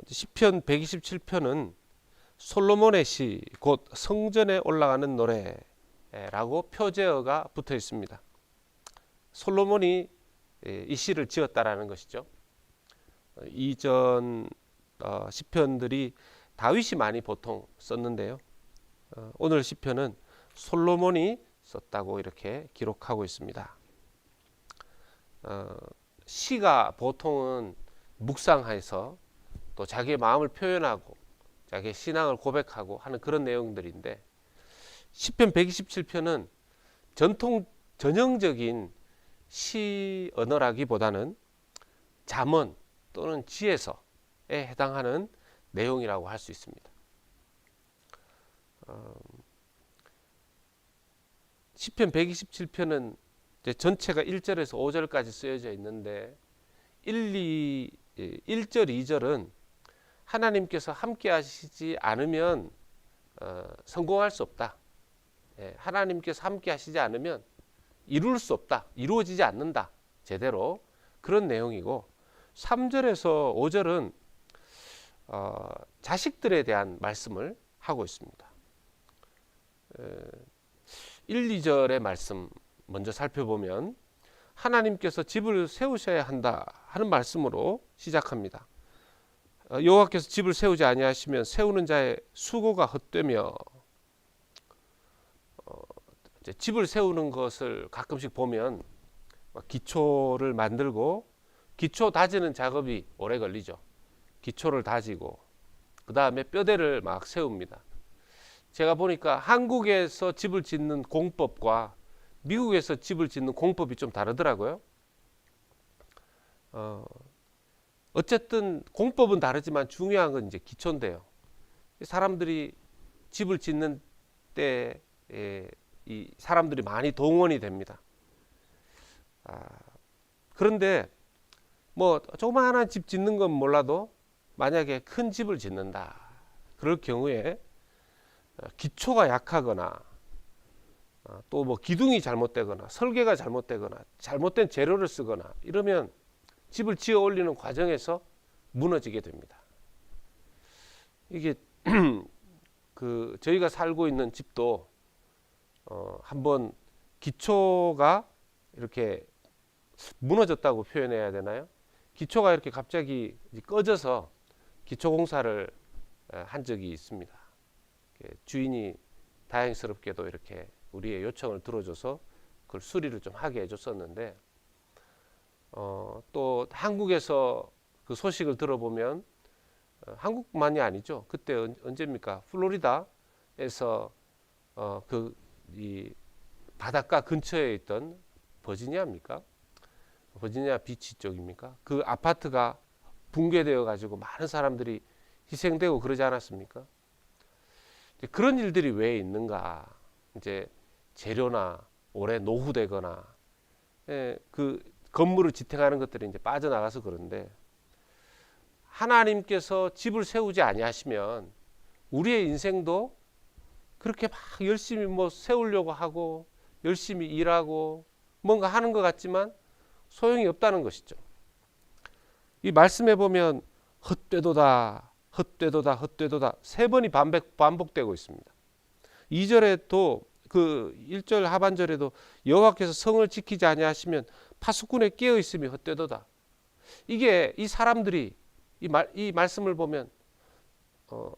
시편 127편은 솔로몬의 시, 곧 성전에 올라가는 노래라고 표제어가 붙어 있습니다. 솔로몬이 이 시를 지었다라는 것이죠. 이전 시편들이 다윗이 많이 보통 썼는데요. 오늘 시편은 솔로몬이 썼다고 이렇게 기록하고 있습니다. 시가 보통은 묵상해서 또 자기의 마음을 표현하고 자기의 신앙을 고백하고 하는 그런 내용들인데, 시편 127편은 전형적인 시 언어라기보다는 잠언 또는 지혜서에 해당하는 내용이라고 할 수 있습니다. 시편 127편은 전체가 1절에서 5절까지 쓰여져 있는데 1절, 2절은 하나님께서 함께 하시지 않으면 성공할 수 없다. 하나님께서 함께 하시지 않으면 이룰 수 없다. 이루어지지 않는다. 제대로. 그런 내용이고, 3절에서 5절은 자식들에 대한 말씀을 하고 있습니다. 1, 2절의 말씀 먼저 살펴보면 하나님께서 집을 세우셔야 한다 하는 말씀으로 시작합니다. 여호와께서 집을 세우지 아니하시면 세우는 자의 수고가 헛되며, 집을 세우는 것을 가끔씩 보면 기초를 만들고 기초 다지는 작업이 오래 걸리죠. 기초를 다지고 그 다음에 뼈대를 막 세웁니다. 제가 보니까 한국에서 집을 짓는 공법과 미국에서 집을 짓는 공법이 좀 다르더라고요. 어쨌든 공법은 다르지만 중요한 건 이제 기초인데요. 사람들이 집을 짓는 때 이 사람들이 많이 동원이 됩니다. 그런데 뭐 조그마한 집 짓는 건 몰라도 만약에 큰 집을 짓는다 그럴 경우에 기초가 약하거나 또 뭐 기둥이 잘못되거나 설계가 잘못되거나 잘못된 재료를 쓰거나 이러면 집을 지어 올리는 과정에서 무너지게 됩니다. 이게 저희가 살고 있는 집도 한번 기초가 이렇게 무너졌다고 표현해야 되나요? 기초가 이렇게 갑자기 꺼져서 기초 공사를 한 적이 있습니다. 주인이 다행스럽게도 이렇게 우리의 요청을 들어줘서 그걸 수리를 좀 하게 해줬었는데, 또 한국에서 그 소식을 들어보면 한국만이 아니죠. 그때 언제입니까? 플로리다에서 이 바닷가 근처에 있던 버지니아입니까? 버지니아 비치 쪽입니까? 그 아파트가 붕괴되어 가지고 많은 사람들이 희생되고 그러지 않았습니까? 그런 일들이 왜 있는가? 이제 재료나 오래 노후되거나 그 건물을 지탱하는 것들이 이제 빠져나가서 그런데, 하나님께서 집을 세우지 아니하시면 우리의 인생도 그렇게 막 열심히 뭐 세우려고 하고 열심히 일하고 뭔가 하는 것 같지만 소용이 없다는 것이죠. 이 말씀에 보면 헛되도다 헛되도다 헛되도다 3번이 반복되고 있습니다. 2절에도 그 1절 하반절에도 여호와께서 성을 지키지 아니하시면 파수꾼에 깨어 있음이 헛되도다. 이게 이 사람들이 이 말씀을 보면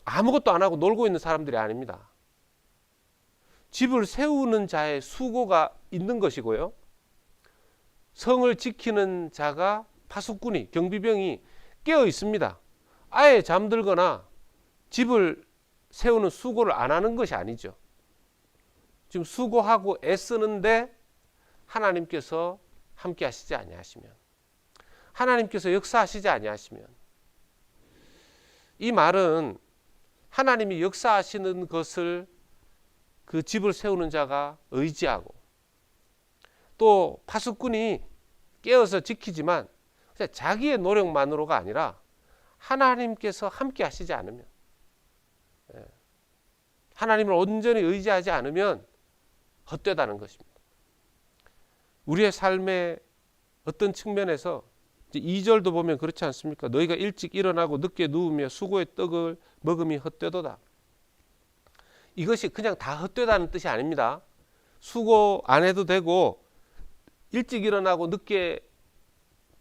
아무것도 안 하고 놀고 있는 사람들이 아닙니다. 집을 세우는 자의 수고가 있는 것이고요. 성을 지키는 자가 파수꾼이 경비병이 깨어 있습니다. 아예 잠들거나 집을 세우는 수고를 안 하는 것이 아니죠. 지금 수고하고 애쓰는데 하나님께서 함께 하시지 아니하시면, 하나님께서 역사하시지 아니하시면, 이 말은 하나님이 역사하시는 것을 그 집을 세우는 자가 의지하고 또 파수꾼이 깨어서 지키지만 자기의 노력만으로가 아니라 하나님께서 함께 하시지 않으면, 하나님을 온전히 의지하지 않으면 헛되다는 것입니다. 우리의 삶의 어떤 측면에서 이제 2절도 보면 그렇지 않습니까? 너희가 일찍 일어나고 늦게 누우며 수고의 떡을 먹음이 헛되도다. 이것이 그냥 다 헛되다는 뜻이 아닙니다. 수고 안 해도 되고 일찍 일어나고 늦게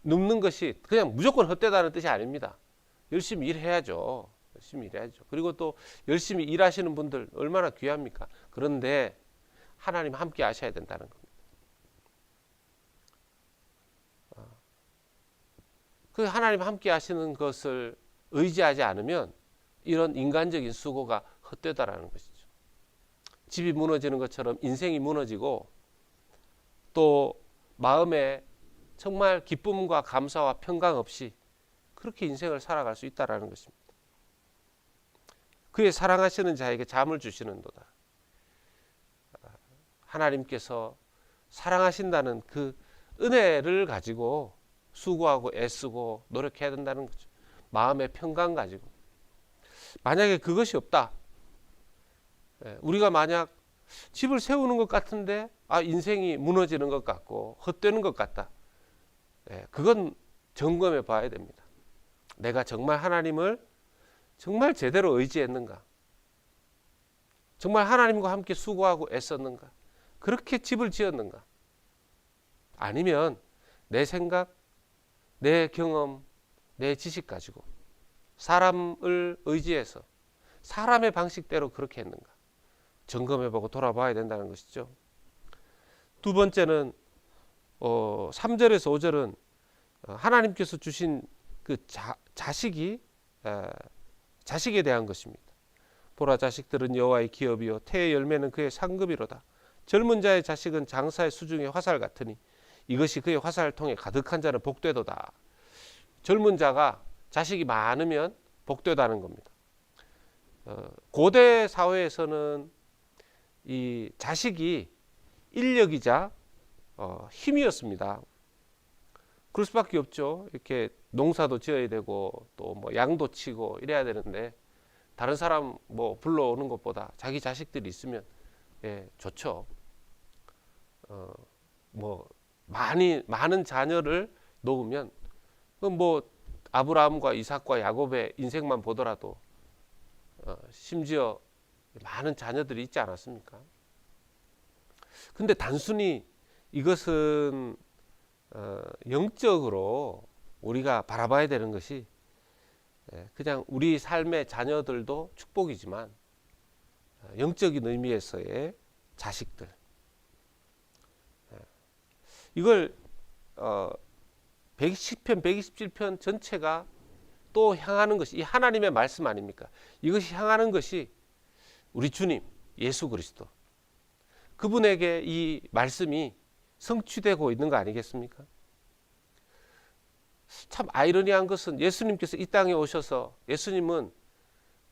눕는 것이 그냥 무조건 헛되다는 뜻이 아닙니다. 열심히 일해야죠. 열심히 일해야죠. 그리고 또 열심히 일하시는 분들 얼마나 귀합니까? 그런데 하나님 함께 하셔야 된다는 겁니다. 그 하나님 함께 하시는 것을 의지하지 않으면 이런 인간적인 수고가 헛되다라는 것이죠. 집이 무너지는 것처럼 인생이 무너지고 또 마음에 정말 기쁨과 감사와 평강 없이 그렇게 인생을 살아갈 수 있다라는 것입니다. 그의 사랑하시는 자에게 잠을 주시는도다. 하나님께서 사랑하신다는 그 은혜를 가지고 수고하고 애쓰고 노력해야 된다는 거죠. 마음의 평강 가지고. 만약에 그것이 없다. 우리가 만약 집을 세우는 것 같은데 인생이 무너지는 것 같고 헛되는 것 같다. 그건 점검해 봐야 됩니다. 내가 정말 하나님을 정말 제대로 의지했는가? 정말 하나님과 함께 수고하고 애썼는가? 그렇게 집을 지었는가? 아니면 내 생각, 내 경험, 내 지식 가지고 사람을 의지해서 사람의 방식대로 그렇게 했는가? 점검해보고 돌아봐야 된다는 것이죠. 두 번째는 3절에서 5절은 하나님께서 주신 그 자식에 대한 것입니다. 보라, 자식들은 여호와의 기업이요 태의 열매는 그의 상급이로다. 젊은 자의 자식은 장사의 수중의 화살 같으니 이것이 그의 화살을 통해 가득한 자는 복되도다. 젊은 자가 자식이 많으면 복되다는 겁니다. 고대 사회에서는 이 자식이 인력이자 힘이었습니다. 그럴 수밖에 없죠. 이렇게 농사도 지어야 되고 또 뭐 양도 치고 이래야 되는데 다른 사람 뭐 불러오는 것보다 자기 자식들이 있으면 좋죠. 뭐 많은 자녀를 놓으면 뭐 아브라함과 이삭과 야곱의 인생만 보더라도 심지어 많은 자녀들이 있지 않았습니까? 근데 단순히 이것은 영적으로 우리가 바라봐야 되는 것이 그냥 우리 삶의 자녀들도 축복이지만 영적인 의미에서의 자식들, 이걸 110편, 127편 전체가 또 향하는 것이 이 하나님의 말씀 아닙니까? 이것이 향하는 것이 우리 주님 예수 그리스도, 그분에게 이 말씀이 성취되고 있는 거 아니겠습니까? 참 아이러니한 것은 예수님께서 이 땅에 오셔서 예수님은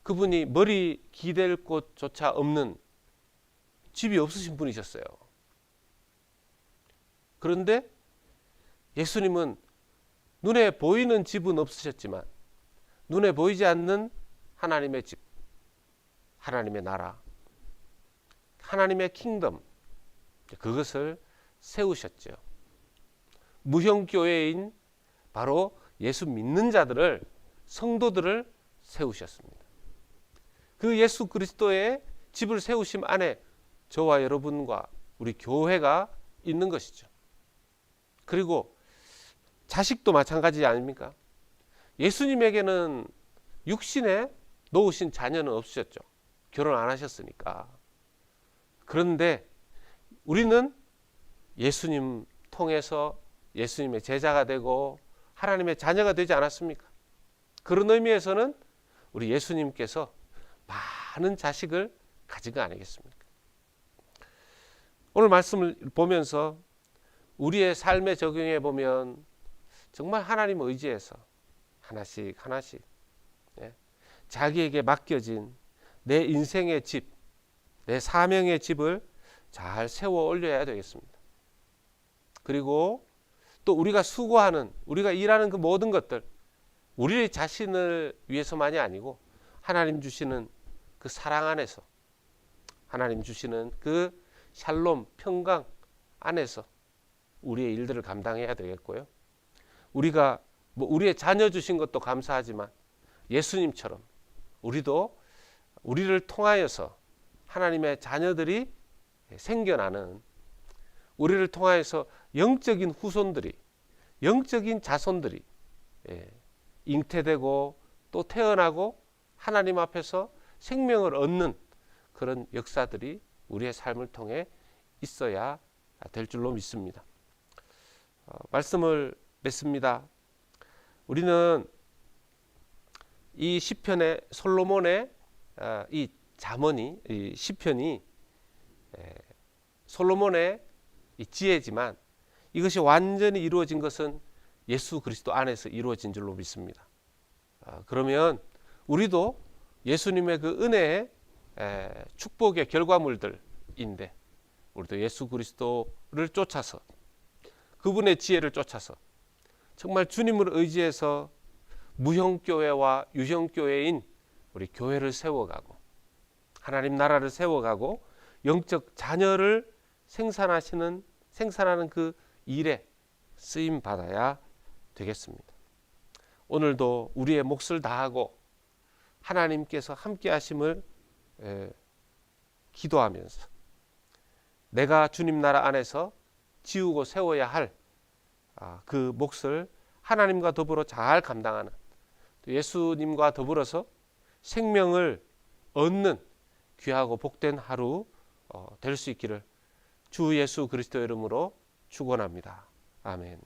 그분이 머리 기댈 곳조차 없는 집이 없으신 분이셨어요. 그런데 예수님은 눈에 보이는 집은 없으셨지만 눈에 보이지 않는 하나님의 집, 하나님의 나라, 하나님의 킹덤, 그것을 세우셨죠. 무형교회인 바로 예수 믿는 자들을, 성도들을 세우셨습니다. 그 예수 그리스도의 집을 세우심 안에 저와 여러분과 우리 교회가 있는 것이죠. 그리고 자식도 마찬가지 아닙니까? 예수님에게는 육신에 놓으신 자녀는 없으셨죠. 결혼 안 하셨으니까. 그런데 우리는 예수님 통해서 예수님의 제자가 되고 하나님의 자녀가 되지 않았습니까? 그런 의미에서는 우리 예수님께서 많은 자식을 가진 거 아니겠습니까? 오늘 말씀을 보면서 우리의 삶에 적용해 보면 정말 하나님 의지해서 하나씩 자기에게 맡겨진 내 인생의 집, 내 사명의 집을 잘 세워 올려야 되겠습니다. 그리고 또 우리가 수고하는, 우리가 일하는 그 모든 것들, 우리 자신을 위해서만이 아니고 하나님 주시는 그 사랑 안에서, 하나님 주시는 그 샬롬, 평강 안에서 우리의 일들을 감당해야 되겠고요. 우리가 뭐 우리의 자녀 주신 것도 감사하지만 예수님처럼 우리도 우리를 통하여서 하나님의 자녀들이 생겨나는, 우리를 통하여서 영적인 후손들이, 영적인 자손들이 잉태되고 또 태어나고 하나님 앞에서 생명을 얻는 그런 역사들이 우리의 삶을 통해 있어야 될 줄로 믿습니다. 말씀을 맺습니다. 우리는 이 시편의 솔로몬의 이 잠언이, 이 시편이 솔로몬의 이 지혜지만 이것이 완전히 이루어진 것은 예수 그리스도 안에서 이루어진 줄로 믿습니다. 그러면 우리도 예수님의 그 은혜의 축복의 결과물들인데, 우리도 예수 그리스도를 쫓아서, 그분의 지혜를 쫓아서 정말 주님을 의지해서 무형교회와 유형교회인 우리 교회를 세워가고 하나님 나라를 세워가고 영적 자녀를 생산하는 그 일에 쓰임 받아야 되겠습니다. 오늘도 우리의 몫을 다하고 하나님께서 함께 하심을 기도하면서 내가 주님 나라 안에서 지우고 세워야 할 그 몫을 하나님과 더불어 잘 감당하는, 예수님과 더불어서 생명을 얻는 귀하고 복된 하루 될 수 있기를 주 예수 그리스도 이름으로 축원합니다. 아멘.